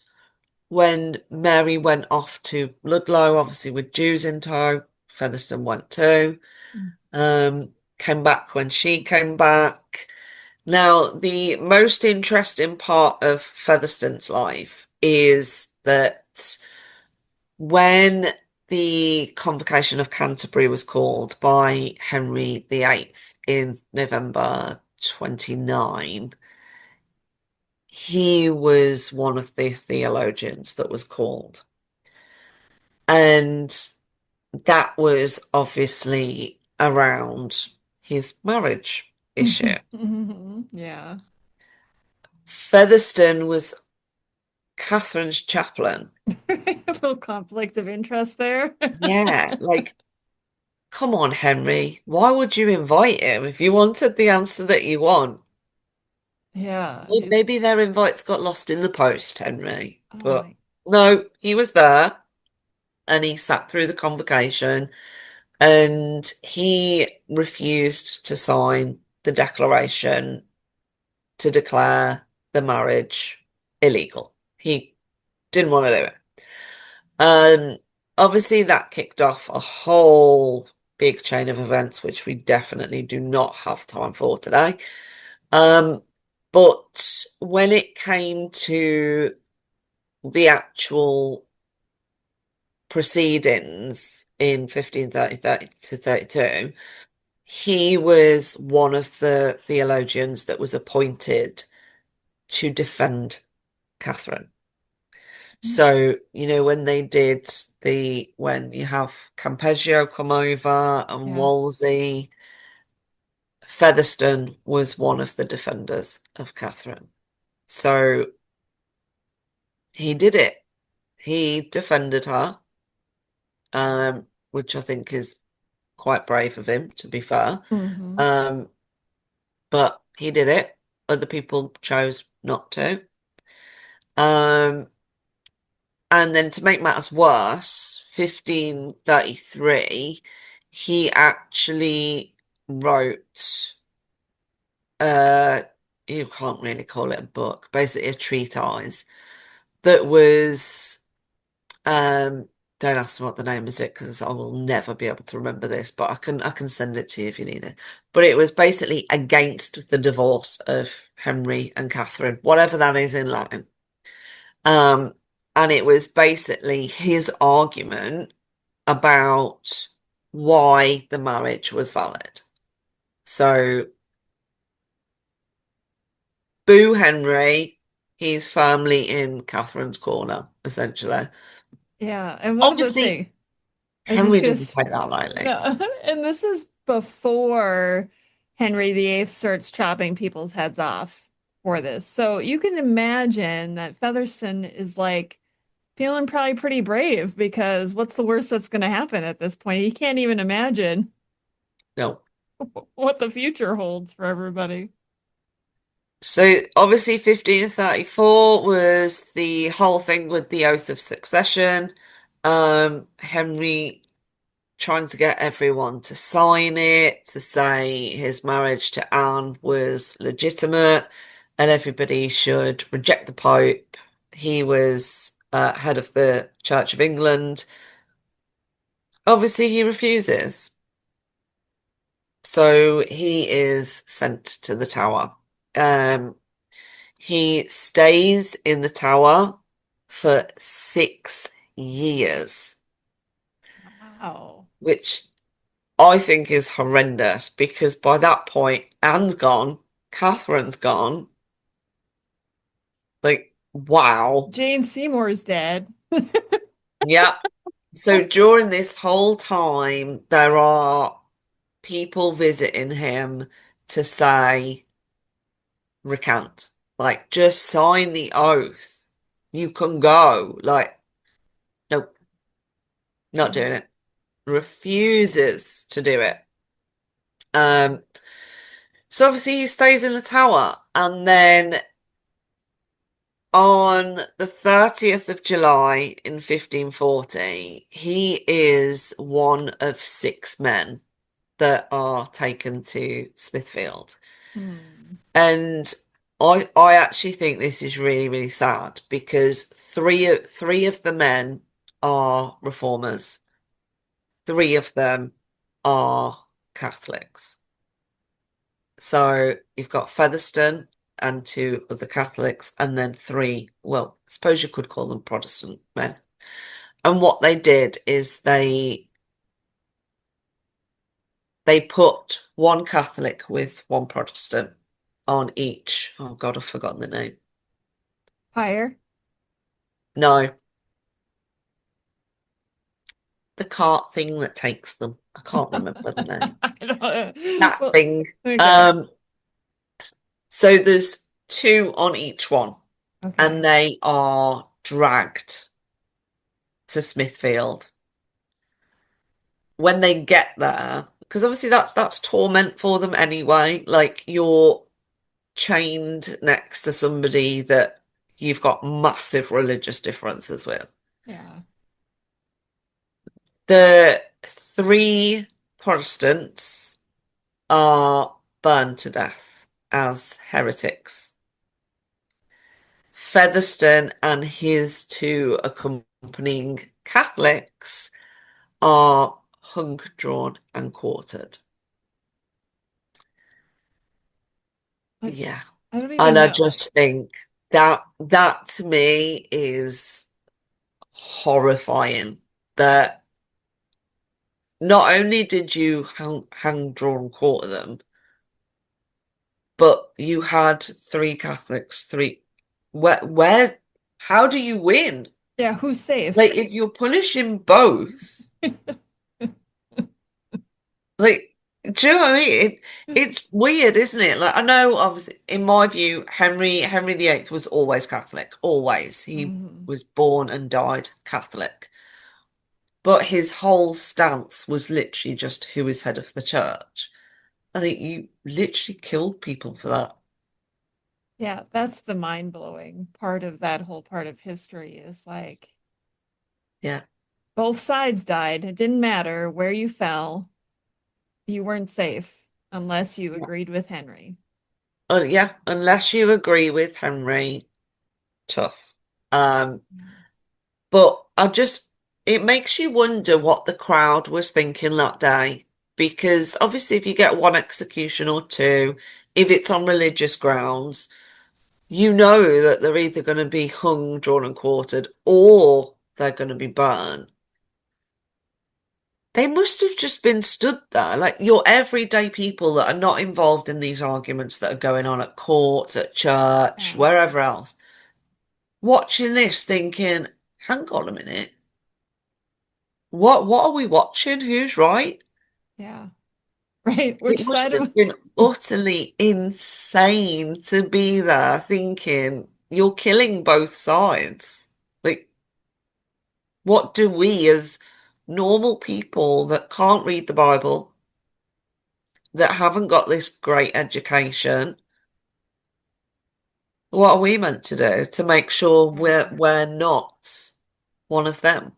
when Mary went off to Ludlow, obviously with Jews in tow, Fetherston went too. Came back when she came back. Now, the most interesting part of Featherston's life is that when the Convocation of Canterbury was called by Henry VIII in November 29, he was one of the theologians that was called. And that was obviously around his marriage issue. Yeah. Featherston was Catherine's chaplain. A little conflict of interest there. Yeah, like, come on, Henry. Why would you invite him if you wanted the answer that you want? Yeah. Well, maybe their invites got lost in the post, Henry. Oh But my. no, he was there and he sat through the convocation and he refused to sign the declaration to declare the marriage illegal. He didn't want to do it. Obviously, that kicked off a whole big chain of events, which we definitely do not have time for today. But when it came to the actual proceedings in 1530 to 32, he was one of the theologians that was appointed to defend Catherine. So, when they did when you have Campeggio come over and Yeah. Wolsey, Featherston was one of the defenders of Catherine. So he did it. He defended her, which I think is quite brave of him, to be fair. But he did it. Other people chose not to. And then to make matters worse, 1533, he actually wrote, you can't really call it a book, basically a treatise that was, don't ask me what the name is it, because I will never be able to remember this, but I can send it to you if you need it. But it was basically against the divorce of Henry and Catherine, whatever that is in Latin. And it was basically his argument about why the marriage was valid. So boo Henry, he's firmly in Catherine's corner, essentially. Yeah, and one of the Obviously, things I was just Henry gonna doesn't say, take that lightly. no, and this is before Henry VIII starts chopping people's heads off for this. So you can imagine that Featherston is like feeling probably pretty brave because what's the worst that's going to happen at this point? He can't even imagine No. what the future holds for everybody. So obviously 1534 was the whole thing with the oath of succession. Henry trying to get everyone to sign it, to say his marriage to Anne was legitimate and everybody should reject the Pope. He was head of the Church of England. Obviously, he refuses. So he is sent to the Tower. He stays in the Tower for 6 years, Wow. which I think is horrendous because by that point, Anne's gone, Catherine's gone. Like, wow. Jane Seymour's dead. Yeah. So during this whole time, there are people visiting him to say, recant. Like, just sign the oath. You can go. Like, nope, not doing it. Refuses to do it. So obviously he stays in the Tower, and then on the 30th of July in 1540, he is one of 6 men that are taken to Smithfield. And I actually think this is really, really sad because three of the men are reformers. 3 of them are Catholics. So you've got Featherston and 2 other Catholics, and then 3, well, I suppose you could call them Protestant men. And what they did is they put one Catholic with one Protestant on each. Oh God, I've forgotten the name. Higher. No. The cart thing that takes them. I can't remember the name. I don't know. That Well, thing. okay. So there's 2 on each one, Okay. and they are dragged to Smithfield. When they get there, because obviously that's torment for them anyway. Like, you're chained next to somebody that you've got massive religious differences with. Yeah. The 3 Protestants are burned to death as heretics. Featherston and his 2 accompanying Catholics are hung, drawn, and quartered. Yeah. I don't even And I know. just think that to me is horrifying that not only did you hang, draw, and quarter them, but you had 3 Catholics, where, how do you win? Yeah, who's safe? Like, if you're punishing both, like, do you know what I mean? It's weird, isn't it? Like, I know, obviously, in my view, Henry VIII was always Catholic, always. He was born and died Catholic. But his whole stance was literally just who is head of the church. I think you literally killed people for that. Yeah, that's the mind-blowing part of that whole part of history is like Yeah. both sides died. It didn't matter where you fell. You weren't safe unless you agreed with Henry. Oh, yeah. Unless you agree with Henry, tough. But it makes you wonder what the crowd was thinking that day. Because obviously, if you get 1 execution or 2, if it's on religious grounds, you know that they're either going to be hung, drawn, and quartered, or they're going to be burned. They must have just been stood there, like your everyday people that are not involved in these arguments that are going on at court, at church, Yeah. wherever else, watching this thinking, hang on a minute, what are we watching? Who's right? Yeah. Right. It Which must side of have been utterly insane to be there thinking you're killing both sides. Like, what do we as normal people that can't read the Bible, that haven't got this great education, what are we meant to do to make sure we're not one of them?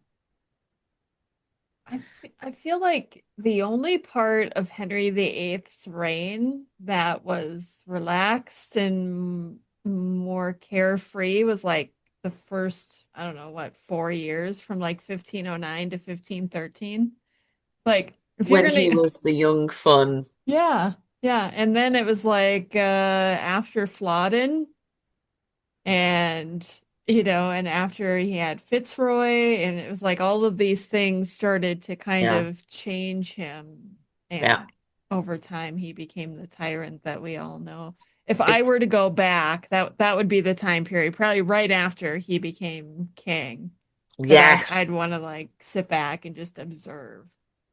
I feel like the only part of Henry VIII's reign that was relaxed and more carefree was like the first, I don't know what, 4 years from like 1509 to 1513. Like, if you're When he gonna, was the young fun, yeah, yeah. And then it was like after Flodden and and after he had Fitzroy, and it was like all of these things started to kind yeah, of change him, yeah. and over time he became the tyrant that we all know. If I It's were to go back, that would be the time period, probably right after he became king, that yeah, I'd want to like sit back and just observe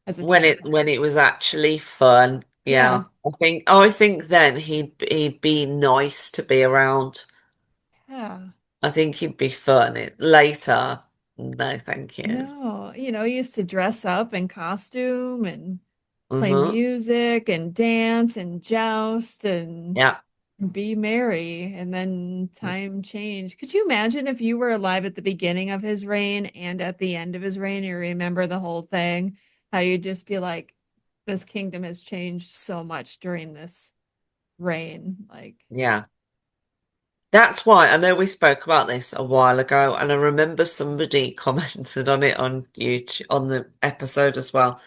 as a when time it was actually fun. yeah, Yeah. I think then he'd be nice to be around. yeah. I think he'd be fun. Later, no, thank you. No, he used to dress up in costume and play Mm-hmm. music and dance and joust and Yeah. be merry. And then time changed. Could you imagine if you were alive at the beginning of his reign and at the end of his reign, you remember the whole thing? How you'd just be like, this kingdom has changed so much during this reign. Like, Yeah. That's why I know we spoke about this a while ago, and I remember somebody commented on it on YouTube on the episode as well,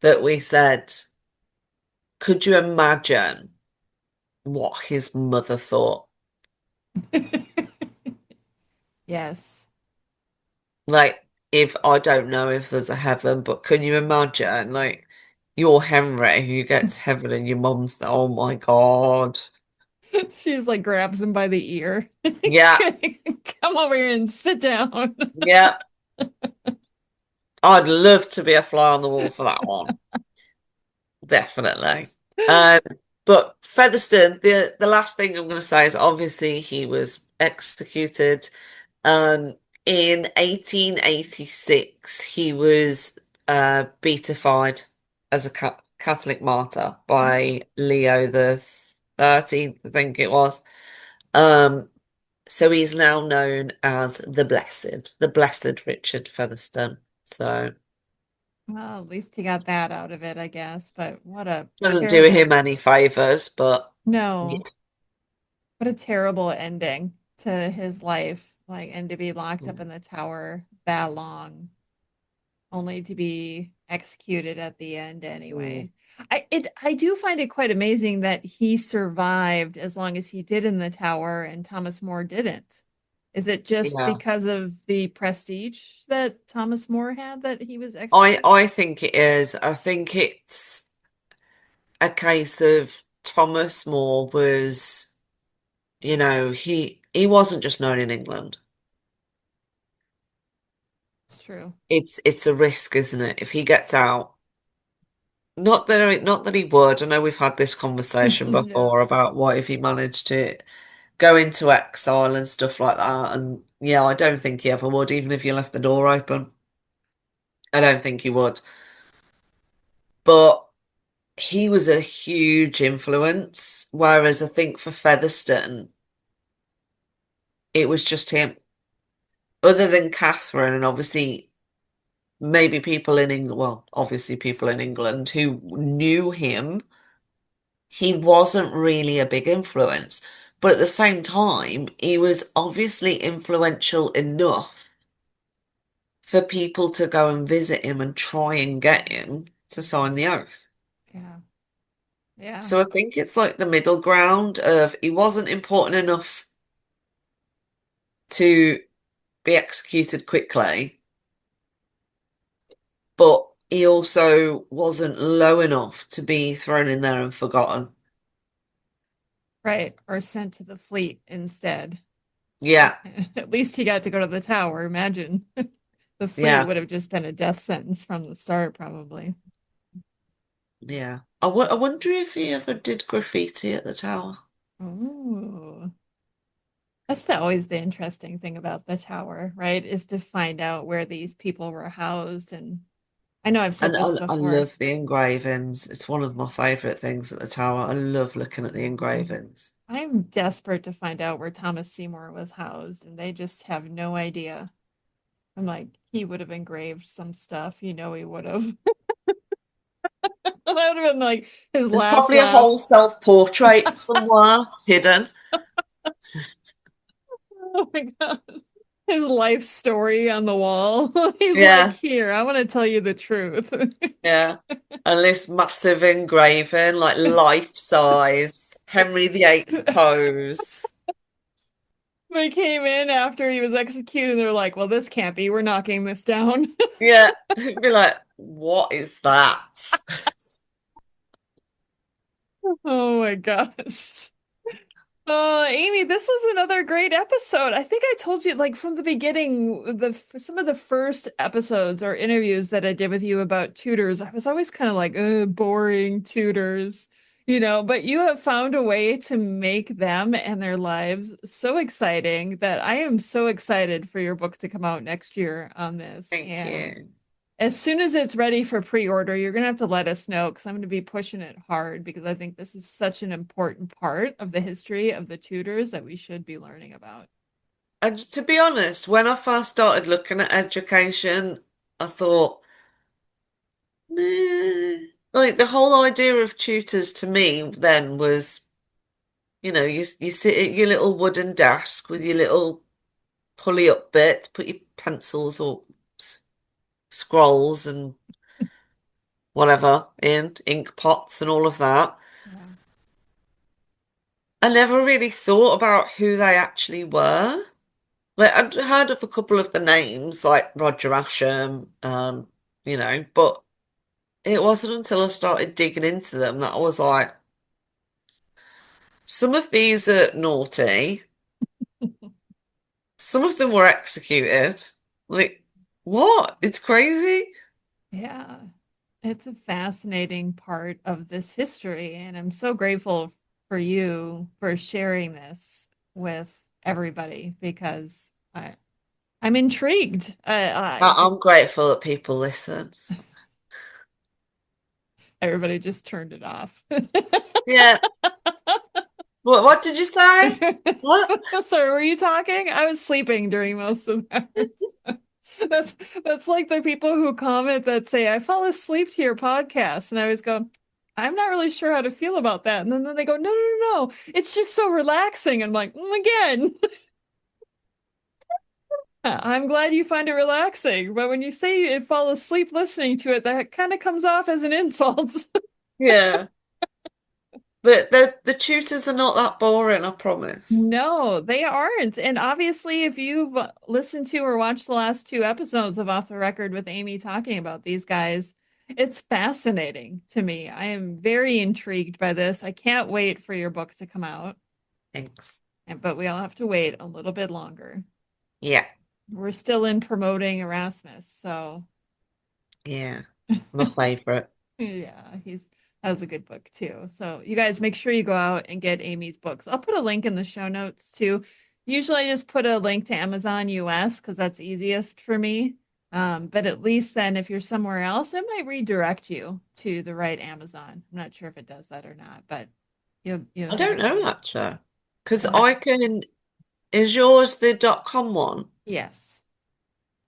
that we said, could you imagine what his mother thought? yes. Like, if I don't know if there's a heaven, but can you imagine, like, you're Henry, you get to heaven and your mum's there, oh my God. She's like grabs him by the ear. Yeah, Come over here and sit down. yeah. I'd love to be a fly on the wall for that one. Definitely. Um, but Featherston, the last thing I'm going to say is obviously he was executed. In 1886, he was beatified as a Catholic martyr by Leo the 13th, I think it was. Um, so he's now known as the Blessed Richard Featherston. So Well, at least he got that out of it, I guess. But what a doesn't do terrible, him any favors, but yeah. no, what a terrible ending to his life. Like, and to be locked up in the tower that long, only to be executed at the end Mm, anyway. I do find it quite amazing that he survived as long as he did in the tower and Thomas More didn't. Is it just yeah. because of the prestige that Thomas More had that he was I executed? I think it is. I think it's a case of Thomas More was, he wasn't just known in England. It's true. It's a risk, isn't it? If he gets out, not that he would. I know we've had this conversation No. before about what if he managed to go into exile and stuff like that. And yeah, I don't think he ever would, even if you left the door open. I don't think he would. But he was a huge influence. Whereas I think for Featherstone, it was just him. Other than Catherine, and obviously maybe people in England, well, obviously people in England who knew him, he wasn't really a big influence. But at the same time, he was obviously influential enough for people to go and visit him and try and get him to sign the oath. Yeah. Yeah. So I think it's like the middle ground of he wasn't important enough to be executed quickly, but he also wasn't low enough to be thrown in there and forgotten. Right. Or sent to the fleet instead. Yeah, At least he got to go to the tower. Imagine the fleet yeah, would have just been a death sentence from the start, probably. yeah. I wonder if he ever did graffiti at the tower. Oh, that's always the interesting thing about the tower, right? Is to find out where these people were housed. And I know I've said And this I before. love the engravings. It's one of my favorite things at the tower. I love looking at the engravings. I'm desperate to find out where Thomas Seymour was housed, and they just have no idea. I'm like, he would have engraved some stuff. You know, he would have. That would have been like his There's last probably a laugh. whole self-portrait somewhere hidden. Oh my God. His life story on the wall. He's like, Yeah, here, I want to tell you the truth. yeah. And this massive engraving, like life size, Henry VIII pose. They came in after he was executed. They're like, well, this can't be. We're knocking this down. Yeah, be like, what is that? Oh my gosh. Amy, this was another great episode. I think I told you, like from the beginning, some of the first episodes or interviews that I did with you about tutors, I was always kind of like, boring tutors, but you have found a way to make them and their lives so exciting that I am so excited for your book to come out next year on this. Thank And you. as soon as it's ready for pre-order, you're going to have to let us know because I'm going to be pushing it hard because I think this is such an important part of the history of the Tudors that we should be learning about. And to be honest, when I first started looking at education, I thought, meh. Like the whole idea of tutors to me then was, you sit at your little wooden desk with your little pulley up bit to put your pencils or scrolls and whatever in, ink pots and all of that. Yeah. I never really thought about who they actually were. Like I'd heard of a couple of the names, like Roger Ascham, but it wasn't until I started digging into them that I was like, some of these are naughty, some of them were executed. Like, what? It's crazy. Yeah. It's a fascinating part of this history, and I'm so grateful for you for sharing this with everybody because I'm intrigued. I'm grateful that people listen. Everybody just turned it off. Yeah. What did you say? What? Sorry, were you talking? I was sleeping during most of that. That's that's like the people who comment that say, I fall asleep to your podcast. And I always go, I'm not really sure how to feel about that. And then they go, no, no, no, no. It's just so relaxing. And I'm like, again. I'm glad you find it relaxing. But when you say it fall asleep listening to it, that kind of comes off as an insult. Yeah. The tutors are not that boring, I promise. No, they aren't. And obviously, if you've listened to or watched the last two episodes of Off the Record with Amy talking about these guys, it's fascinating to me. I am very intrigued by this. I can't wait for your book to come out. Thanks. But we all have to wait a little bit longer. Yeah. We're still in promoting Erasmus, so Yeah. My favorite. yeah, that was a good book too. So you guys make sure you go out and get Amy's books. I'll put a link in the show notes too. Usually I just put a link to Amazon US because that's easiest for me. But at least then if you're somewhere else, it might redirect you to the right Amazon. I'm not sure if it does that or not, but you'll I don't know actually. Because Okay. is yours the .com one? Yes.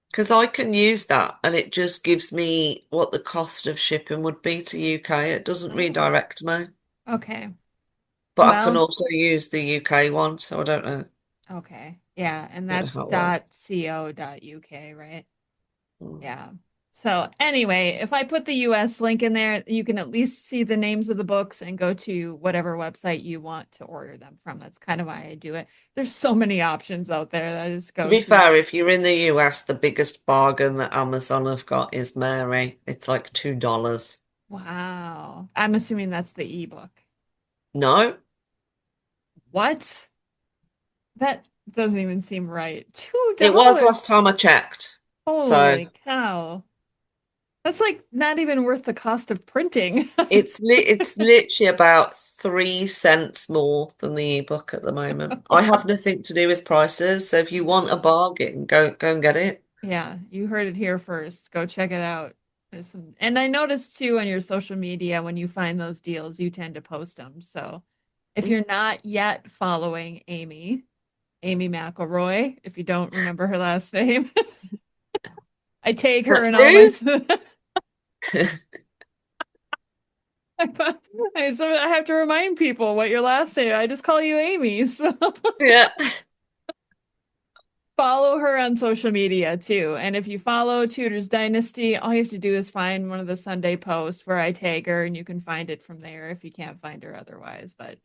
Because I can use that and it just gives me what the cost of shipping would be to UK. It doesn't Oh, redirect me. okay. But I can Well, also use the UK one, so I okay. Yeah, and don't know that's how it works. .co.uk, right? Mm. Yeah. So anyway, if I put the US link in there, you can at least see the names of the books and go to whatever website you want to order them from. That's kind of why I do it. There's so many options out there that I just go To be fair, if you're in the US, the biggest bargain that Amazon have got is Mary. It's like $2. Wow. I'm assuming that's the ebook. No. What? That doesn't even seem right. $2. It was last time I checked. Holy cow. That's like not even worth the cost of printing. It's literally about 3 cents more than the ebook at the moment. I have nothing to do with prices, so if you want a bargain, go and get it. Yeah, you heard it here first. Go check it out. There's some, and I noticed too on your social media when you find those deals, you tend to post them. So if you're not yet following Amy McElroy, if you don't remember her last name, I tag her in all my. I have to remind people what your last name. I just call you Amy. So Yeah. follow her on social media too. And if you follow Tudors Dynasty, all you have to do is find one of the Sunday posts where I tag her, and you can find it from there if you can't find her otherwise. But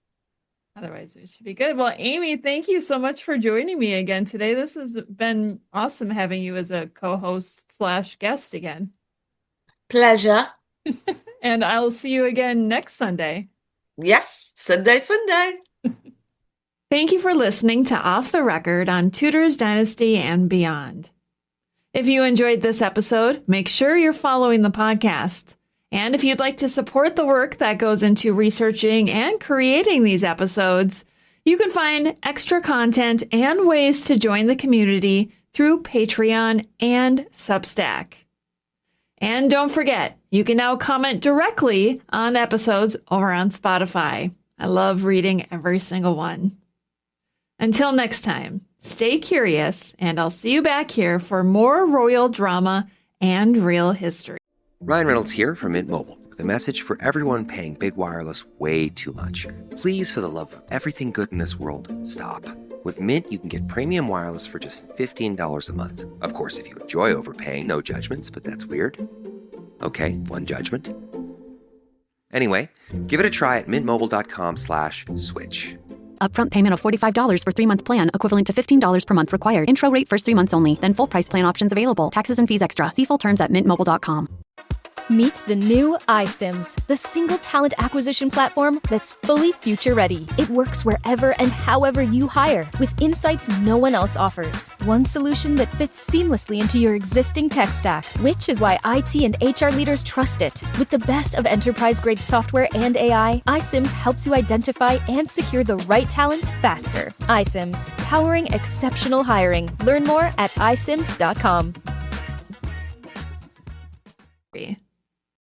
otherwise, it should be good. Well, Amy, thank you so much for joining me again today. This has been awesome having you as a co-host / guest again. Pleasure. And I'll see you again next Sunday. Yes, Sunday Fun Day. Thank you for listening to Off the Record on Tudors Dynasty and Beyond. If you enjoyed this episode, make sure you're following the podcast. And if you'd like to support the work that goes into researching and creating these episodes, you can find extra content and ways to join the community through Patreon and Substack. And don't forget, you can now comment directly on episodes over on Spotify. I love reading every single one. Until next time, stay curious, and I'll see you back here for more royal drama and real history. Ryan Reynolds here from Mint Mobile with a message for everyone paying big wireless way too much. Please, for the love of everything good in this world, stop. With Mint, you can get premium wireless for just $15 a month. Of course, if you enjoy overpaying, no judgments, but that's weird. Okay, one judgment. Anyway, give it a try at mintmobile.com/switch. Upfront payment of $45 for 3-month plan, equivalent to $15 per month required. Intro rate first 3 months only, then full price plan options available. Taxes and fees extra. See full terms at mintmobile.com. Meet the new iSIMS, the single talent acquisition platform that's fully future-ready. It works wherever and however you hire, with insights no one else offers. One solution that fits seamlessly into your existing tech stack, which is why IT and HR leaders trust it. With the best of enterprise-grade software and AI, iSIMS helps you identify and secure the right talent faster. iSIMS, powering exceptional hiring. Learn more at isims.com.